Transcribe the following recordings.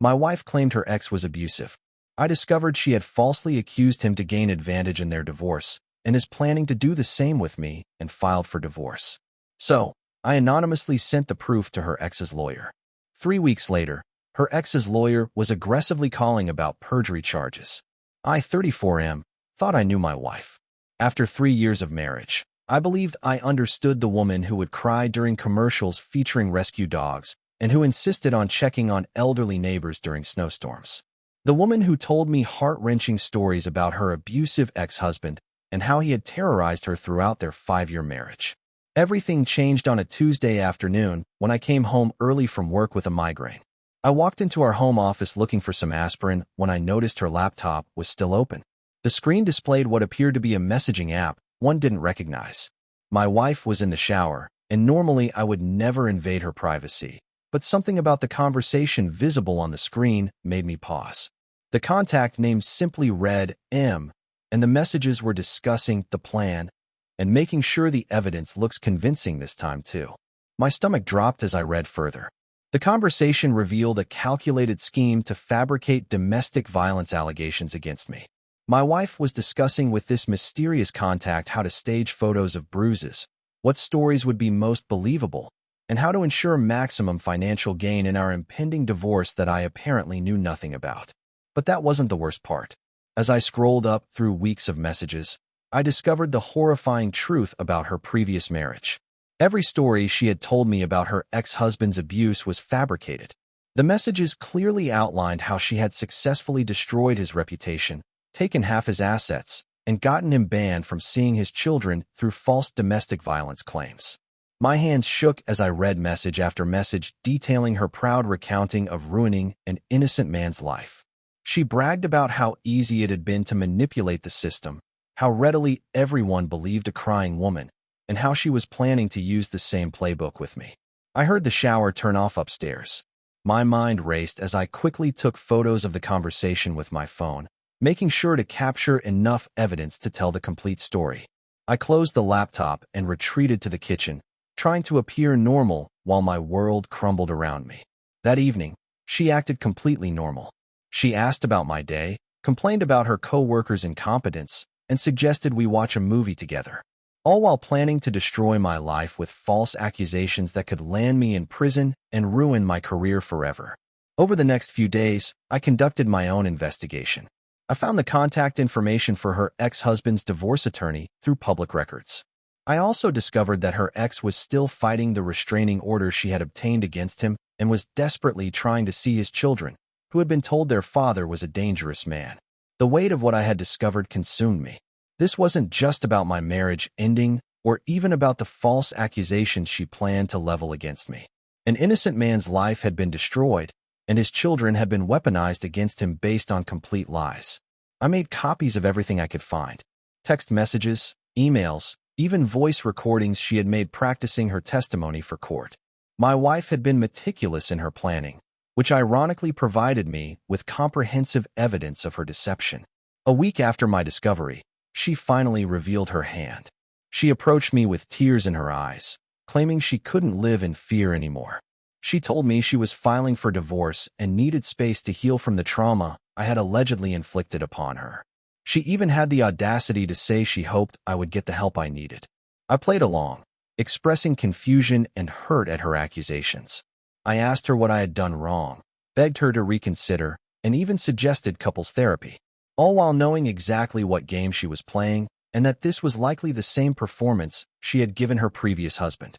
My wife claimed her ex was abusive. I discovered she had falsely accused him to gain advantage in their divorce and is planning to do the same with me and filed for divorce. So, I anonymously sent the proof to her ex's lawyer. 3 weeks later, her ex's lawyer was aggressively calling about perjury charges. I, 34M, thought I knew my wife. After 3 years of marriage, I believed I understood the woman who would cry during commercials featuring rescue dogs and who insisted on checking on elderly neighbors during snowstorms. The woman who told me heart-wrenching stories about her abusive ex-husband and how he had terrorized her throughout their 5-year marriage. Everything changed on a Tuesday afternoon when I came home early from work with a migraine. I walked into our home office looking for some aspirin when I noticed her laptop was still open. The screen displayed what appeared to be a messaging app one didn't recognize. My wife was in the shower, and normally I would never invade her privacy, but something about the conversation visible on the screen made me pause. The contact name simply read M, and the messages were discussing the plan and making sure the evidence looks convincing this time too. My stomach dropped as I read further. The conversation revealed a calculated scheme to fabricate domestic violence allegations against me. My wife was discussing with this mysterious contact how to stage photos of bruises, what stories would be most believable, and how to ensure maximum financial gain in our impending divorce that I apparently knew nothing about. But that wasn't the worst part. As I scrolled up through weeks of messages, I discovered the horrifying truth about her previous marriage. Every story she had told me about her ex-husband's abuse was fabricated. The messages clearly outlined how she had successfully destroyed his reputation, taken half his assets, and gotten him banned from seeing his children through false domestic violence claims. My hands shook as I read message after message detailing her proud recounting of ruining an innocent man's life. She bragged about how easy it had been to manipulate the system, how readily everyone believed a crying woman, and how she was planning to use the same playbook with me. I heard the shower turn off upstairs. My mind raced as I quickly took photos of the conversation with my phone, making sure to capture enough evidence to tell the complete story. I closed the laptop and retreated to the kitchen, trying to appear normal while my world crumbled around me. That evening, she acted completely normal. She asked about my day, complained about her co-workers' incompetence, and suggested we watch a movie together, all while planning to destroy my life with false accusations that could land me in prison and ruin my career forever. Over the next few days, I conducted my own investigation. I found the contact information for her ex-husband's divorce attorney through public records. I also discovered that her ex was still fighting the restraining order she had obtained against him and was desperately trying to see his children, who had been told their father was a dangerous man. The weight of what I had discovered consumed me. This wasn't just about my marriage ending or even about the false accusations she planned to level against me. An innocent man's life had been destroyed, and his children had been weaponized against him based on complete lies. I made copies of everything I could find: text messages, emails, even voice recordings she had made practicing her testimony for court. My wife had been meticulous in her planning, which ironically provided me with comprehensive evidence of her deception. A week after my discovery, she finally revealed her hand. She approached me with tears in her eyes, claiming she couldn't live in fear anymore. She told me she was filing for divorce and needed space to heal from the trauma I had allegedly inflicted upon her. She even had the audacity to say she hoped I would get the help I needed. I played along, expressing confusion and hurt at her accusations. I asked her what I had done wrong, begged her to reconsider, and even suggested couples therapy, all while knowing exactly what game she was playing and that this was likely the same performance she had given her previous husband.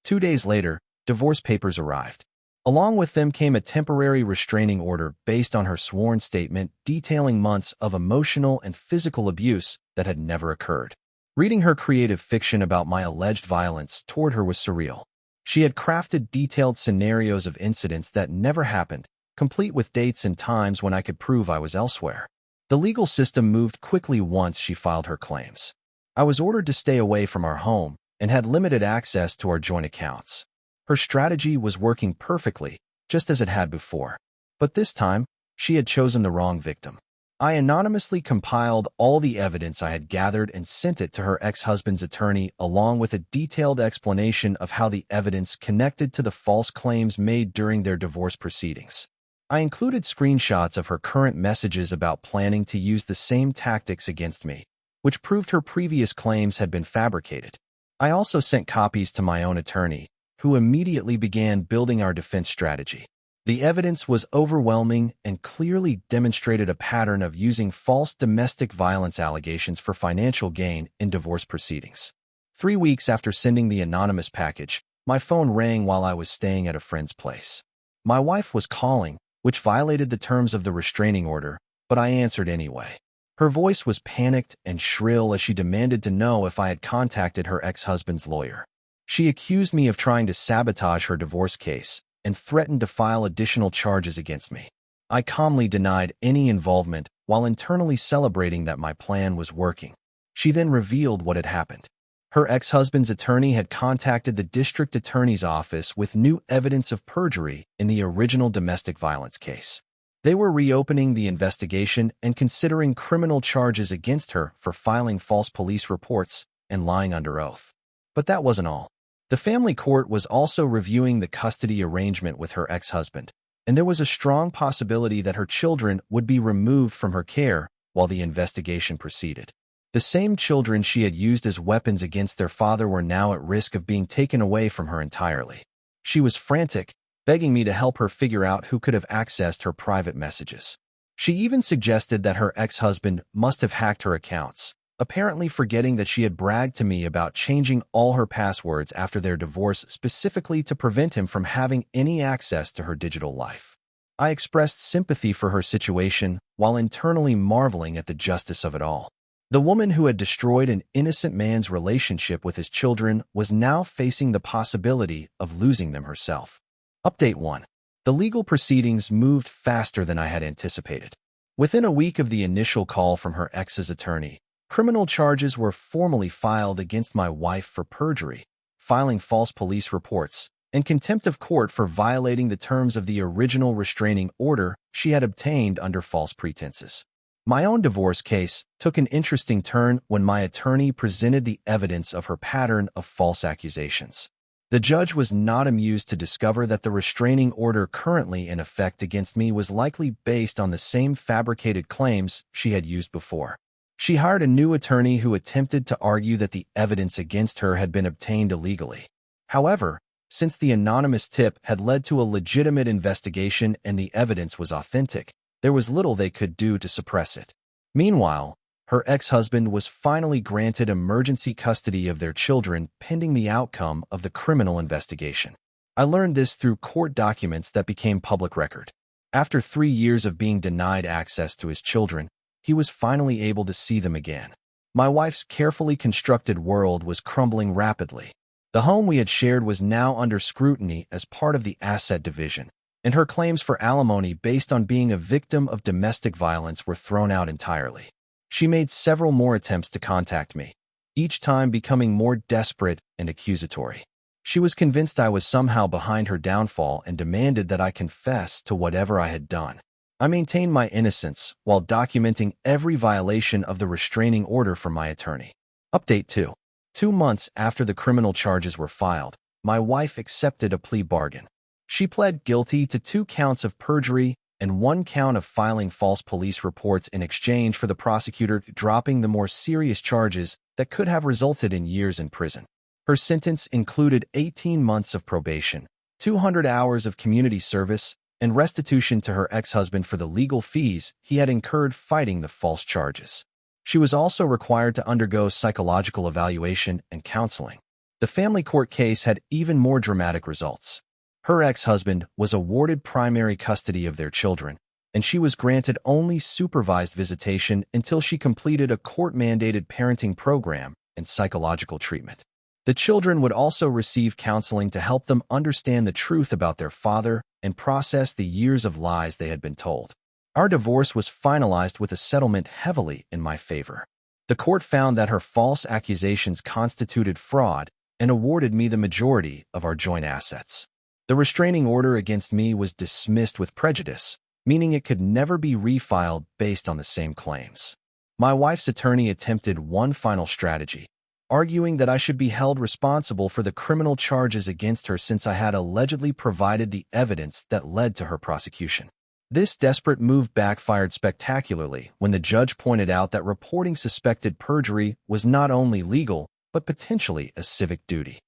2 days later, divorce papers arrived. Along with them came a temporary restraining order based on her sworn statement detailing months of emotional and physical abuse that had never occurred. Reading her creative fiction about my alleged violence toward her was surreal. She had crafted detailed scenarios of incidents that never happened, complete with dates and times when I could prove I was elsewhere. The legal system moved quickly once she filed her claims. I was ordered to stay away from our home and had limited access to our joint accounts. Her strategy was working perfectly, just as it had before. But this time, she had chosen the wrong victim. I anonymously compiled all the evidence I had gathered and sent it to her ex-husband's attorney along with a detailed explanation of how the evidence connected to the false claims made during their divorce proceedings. I included screenshots of her current messages about planning to use the same tactics against me, which proved her previous claims had been fabricated. I also sent copies to my own attorney, who immediately began building our defense strategy. The evidence was overwhelming and clearly demonstrated a pattern of using false domestic violence allegations for financial gain in divorce proceedings. 3 weeks after sending the anonymous package, my phone rang while I was staying at a friend's place. My wife was calling, which violated the terms of the restraining order, but I answered anyway. Her voice was panicked and shrill as she demanded to know if I had contacted her ex-husband's lawyer. She accused me of trying to sabotage her divorce case and threatened to file additional charges against me. I calmly denied any involvement while internally celebrating that my plan was working. She then revealed what had happened. Her ex-husband's attorney had contacted the district attorney's office with new evidence of perjury in the original domestic violence case. They were reopening the investigation and considering criminal charges against her for filing false police reports and lying under oath. But that wasn't all. The family court was also reviewing the custody arrangement with her ex-husband, and there was a strong possibility that her children would be removed from her care while the investigation proceeded. The same children she had used as weapons against their father were now at risk of being taken away from her entirely. She was frantic, begging me to help her figure out who could have accessed her private messages. She even suggested that her ex-husband must have hacked her accounts, apparently forgetting that she had bragged to me about changing all her passwords after their divorce specifically to prevent him from having any access to her digital life. I expressed sympathy for her situation while internally marveling at the justice of it all. The woman who had destroyed an innocent man's relationship with his children was now facing the possibility of losing them herself. Update 1. The legal proceedings moved faster than I had anticipated. Within a week of the initial call from her ex's attorney, criminal charges were formally filed against my wife for perjury, filing false police reports, and contempt of court for violating the terms of the original restraining order she had obtained under false pretenses. My own divorce case took an interesting turn when my attorney presented the evidence of her pattern of false accusations. The judge was not amused to discover that the restraining order currently in effect against me was likely based on the same fabricated claims she had used before. She hired a new attorney who attempted to argue that the evidence against her had been obtained illegally. However, since the anonymous tip had led to a legitimate investigation and the evidence was authentic, there was little they could do to suppress it. Meanwhile, her ex-husband was finally granted emergency custody of their children pending the outcome of the criminal investigation. I learned this through court documents that became public record. After 3 years of being denied access to his children, he was finally able to see them again. My wife's carefully constructed world was crumbling rapidly. The home we had shared was now under scrutiny as part of the asset division, and her claims for alimony based on being a victim of domestic violence were thrown out entirely. She made several more attempts to contact me, each time becoming more desperate and accusatory. She was convinced I was somehow behind her downfall and demanded that I confess to whatever I had done. I maintained my innocence while documenting every violation of the restraining order from my attorney. Update 2. 2 months after the criminal charges were filed, my wife accepted a plea bargain. She pled guilty to 2 counts of perjury and 1 count of filing false police reports in exchange for the prosecutor dropping the more serious charges that could have resulted in years in prison. Her sentence included 18 months of probation, 200 hours of community service, and restitution to her ex-husband for the legal fees he had incurred fighting the false charges. She was also required to undergo psychological evaluation and counseling. The family court case had even more dramatic results. Her ex-husband was awarded primary custody of their children, and she was granted only supervised visitation until she completed a court-mandated parenting program and psychological treatment. The children would also receive counseling to help them understand the truth about their father and process the years of lies they had been told. Our divorce was finalized with a settlement heavily in my favor. The court found that her false accusations constituted fraud and awarded me the majority of our joint assets. The restraining order against me was dismissed with prejudice, meaning it could never be refiled based on the same claims. My wife's attorney attempted one final strategy, arguing that I should be held responsible for the criminal charges against her since I had allegedly provided the evidence that led to her prosecution. This desperate move backfired spectacularly when the judge pointed out that reporting suspected perjury was not only legal, but potentially a civic duty.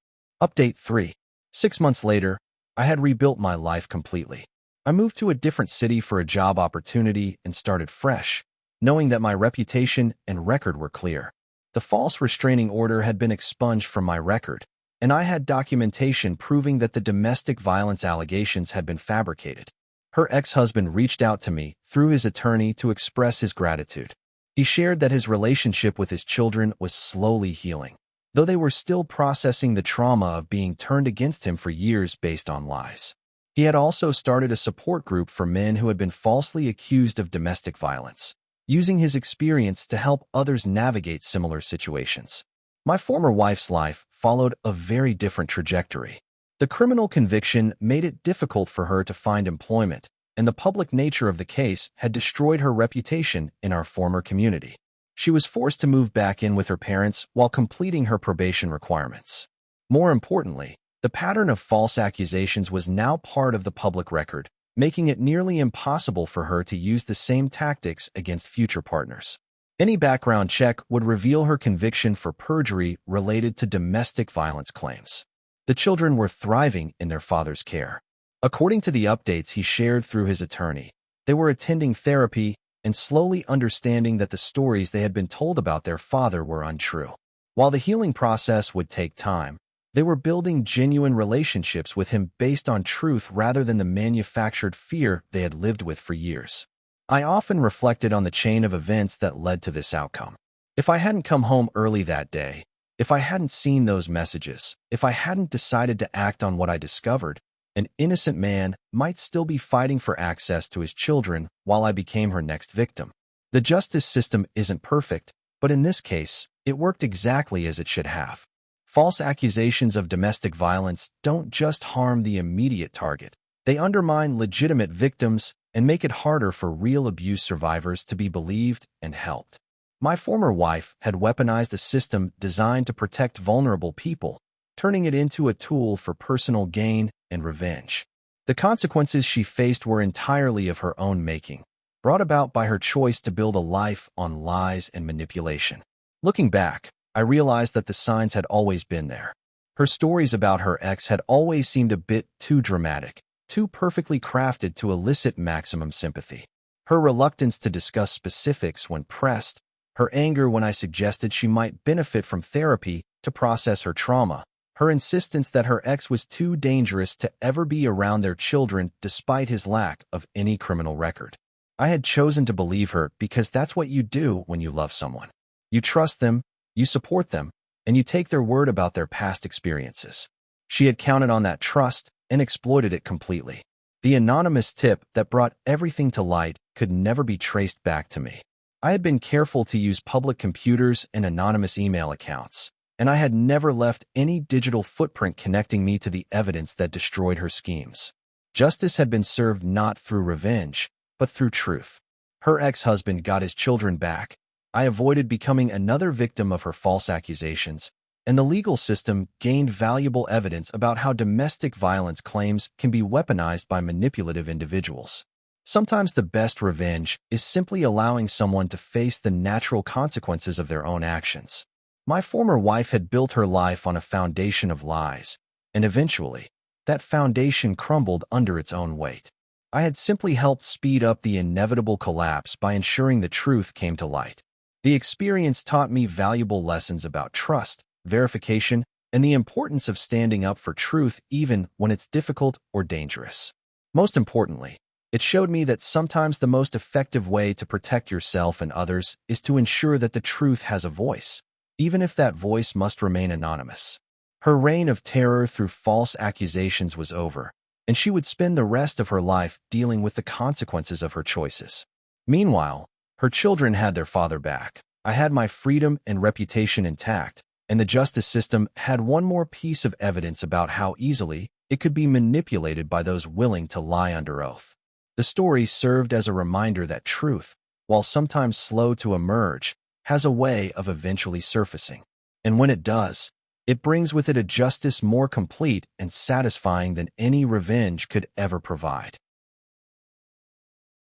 Update 3. 6 months later, I had rebuilt my life completely. I moved to a different city for a job opportunity and started fresh, knowing that my reputation and record were clear. The false restraining order had been expunged from my record, and I had documentation proving that the domestic violence allegations had been fabricated. Her ex-husband reached out to me through his attorney to express his gratitude. He shared that his relationship with his children was slowly healing, though they were still processing the trauma of being turned against him for years based on lies. He had also started a support group for men who had been falsely accused of domestic violence, using his experience to help others navigate similar situations. My former wife's life followed a very different trajectory. The criminal conviction made it difficult for her to find employment, and the public nature of the case had destroyed her reputation in our former community. She was forced to move back in with her parents while completing her probation requirements. More importantly, the pattern of false accusations was now part of the public record, making it nearly impossible for her to use the same tactics against future partners. Any background check would reveal her conviction for perjury related to domestic violence claims. The children were thriving in their father's care. According to the updates he shared through his attorney, they were attending therapy and slowly understanding that the stories they had been told about their father were untrue. While the healing process would take time, they were building genuine relationships with him based on truth rather than the manufactured fear they had lived with for years. I often reflected on the chain of events that led to this outcome. If I hadn't come home early that day, if I hadn't seen those messages, if I hadn't decided to act on what I discovered, an innocent man might still be fighting for access to his children while I became her next victim. The justice system isn't perfect, but in this case, it worked exactly as it should have. False accusations of domestic violence don't just harm the immediate target. They undermine legitimate victims and make it harder for real abuse survivors to be believed and helped. My former wife had weaponized a system designed to protect vulnerable people, turning it into a tool for personal gain and revenge. The consequences she faced were entirely of her own making, brought about by her choice to build a life on lies and manipulation. Looking back, I realized that the signs had always been there. Her stories about her ex had always seemed a bit too dramatic, too perfectly crafted to elicit maximum sympathy. Her reluctance to discuss specifics when pressed, her anger when I suggested she might benefit from therapy to process her trauma, her insistence that her ex was too dangerous to ever be around their children despite his lack of any criminal record. I had chosen to believe her because that's what you do when you love someone. You trust them, you support them, and you take their word about their past experiences. She had counted on that trust and exploited it completely. The anonymous tip that brought everything to light could never be traced back to me. I had been careful to use public computers and anonymous email accounts, and I had never left any digital footprint connecting me to the evidence that destroyed her schemes. Justice had been served not through revenge, but through truth. Her ex-husband got his children back. I avoided becoming another victim of her false accusations, and the legal system gained valuable evidence about how domestic violence claims can be weaponized by manipulative individuals. Sometimes the best revenge is simply allowing someone to face the natural consequences of their own actions. My former wife had built her life on a foundation of lies, and eventually, that foundation crumbled under its own weight. I had simply helped speed up the inevitable collapse by ensuring the truth came to light. The experience taught me valuable lessons about trust, verification, and the importance of standing up for truth even when it's difficult or dangerous. Most importantly, it showed me that sometimes the most effective way to protect yourself and others is to ensure that the truth has a voice, even if that voice must remain anonymous. Her reign of terror through false accusations was over, and she would spend the rest of her life dealing with the consequences of her choices. Meanwhile, her children had their father back. I had my freedom and reputation intact, and the justice system had one more piece of evidence about how easily it could be manipulated by those willing to lie under oath. The story served as a reminder that truth, while sometimes slow to emerge, has a way of eventually surfacing. And when it does, it brings with it a justice more complete and satisfying than any revenge could ever provide.